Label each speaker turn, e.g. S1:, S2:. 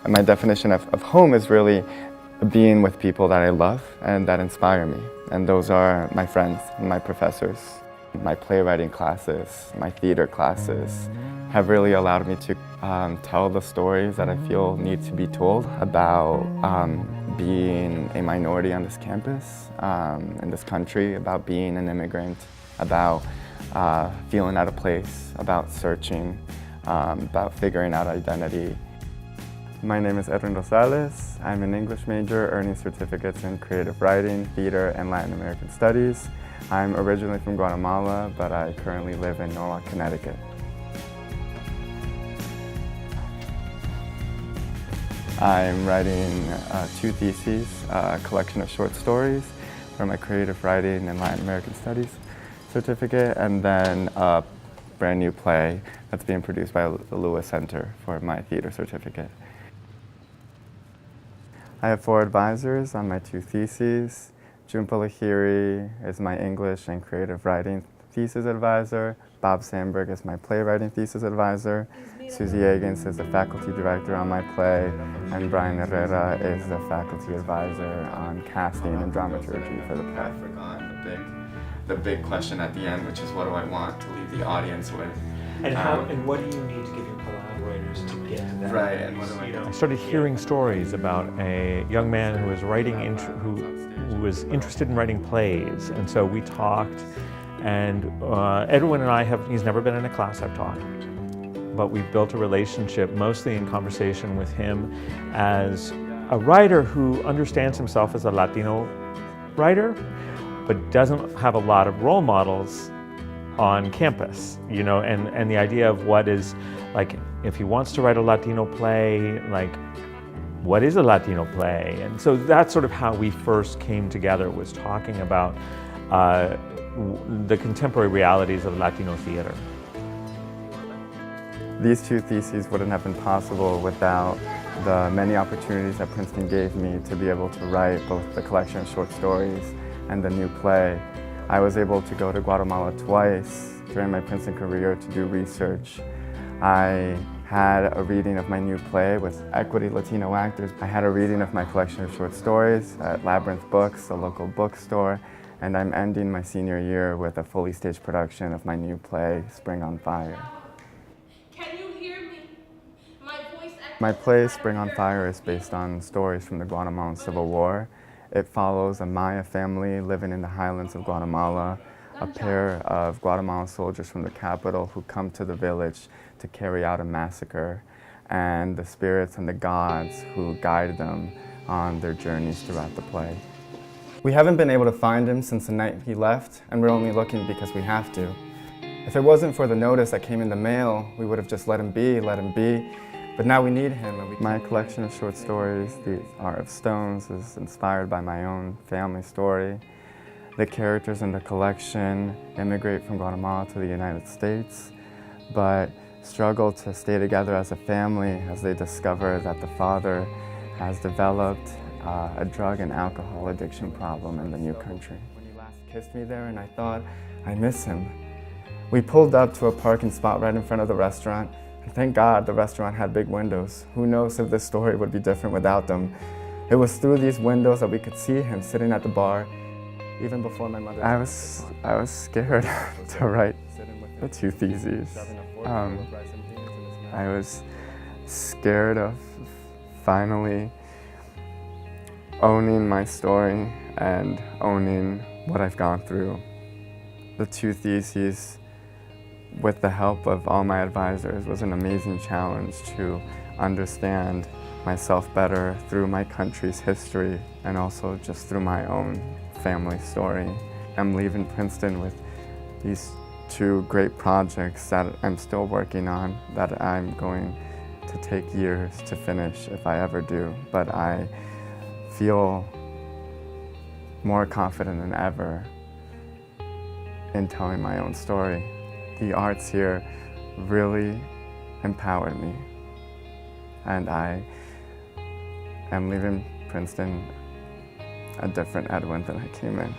S1: My definition of home is really being with people that I love and that inspire me. And those are my friends, my professors. My playwriting classes, my theater classes have really allowed me to tell the stories that I feel need to be told about being a minority on this campus, in this country, about being an immigrant, about feeling out of place, about searching, about figuring out identity. My name is Edwin Rosales. I'm an English major earning certificates in creative writing, theater, and Latin American studies. I'm originally from Guatemala, but I currently live in Norwalk, Connecticut. I'm writing 2 theses, a collection of short stories for my creative writing and Latin American studies certificate, and then a brand new play that's being produced by the Lewis Center for my theater certificate. I have 4 advisors on my 2 theses. Jhumpa Lahiri is my English and creative writing thesis advisor. Bob Sandberg is my playwriting thesis advisor. Susie Agins is the faculty director on my play. And Brian Herrera is the faculty advisor on casting and dramaturgy for the play. I forgot the big question at the end, which is what do I want to leave the audience with?
S2: And what do you need to give your collaborators to get to that?
S1: Right, and what do I do?
S3: I started hearing stories about a young man who was who was interested in writing plays, and so we talked. And Edwin and I he's never been in a class I've taught, but we've built a relationship mostly in conversation with him as a writer who understands himself as a Latino writer, but doesn't have a lot of role models on campus, you know, and the idea of what is, like, if he wants to write a Latino play, like, what is a Latino play? And so that's sort of how we first came together, was talking about the contemporary realities of Latino theater.
S1: These 2 theses wouldn't have been possible without the many opportunities that Princeton gave me to be able to write both the collection of short stories and the new play. I was able to go to Guatemala twice during my Princeton career to do research. I had a reading of my new play with Equity Latino actors. I had a reading of my collection of short stories at Labyrinth Books, a local bookstore, and I'm ending my senior year with a fully staged production of my new play, Spring on Fire.
S4: Can you hear me?
S1: My play, Spring on Fire, is based on stories from the Guatemalan Civil War. It follows a Maya family living in the highlands of Guatemala, a pair of Guatemalan soldiers from the capital who come to the village to carry out a massacre, and the spirits and the gods who guide them on their journeys throughout the play. We haven't been able to find him since the night he left, and we're only looking because we have to. If it wasn't for the notice that came in the mail, we would have just let him be. But now we need him. And my collection of short stories, The Art of Stones, is inspired by my own family story. The characters in the collection immigrate from Guatemala to the United States, but struggle to stay together as a family as they discover that the father has developed a drug and alcohol addiction problem in the new country. When he last kissed me there, and I thought, I miss him. We pulled up to a parking spot right in front of the restaurant, and thank God the restaurant had big windows. Who knows if this story would be different without them. It was through these windows that we could see him sitting at the bar, even before my mother. I was scared to write the 2 theses. I was scared of finally owning my story and owning what I've gone through. The 2 theses, with the help of all my advisors, was an amazing challenge to understand myself better through my country's history and also just through my own family story. I'm leaving Princeton with these 2 great projects that I'm still working on, that I'm going to take years to finish if I ever do, but I feel more confident than ever in telling my own story. The arts here really empowered me, and I am leaving Princeton a different Edwin than I came in.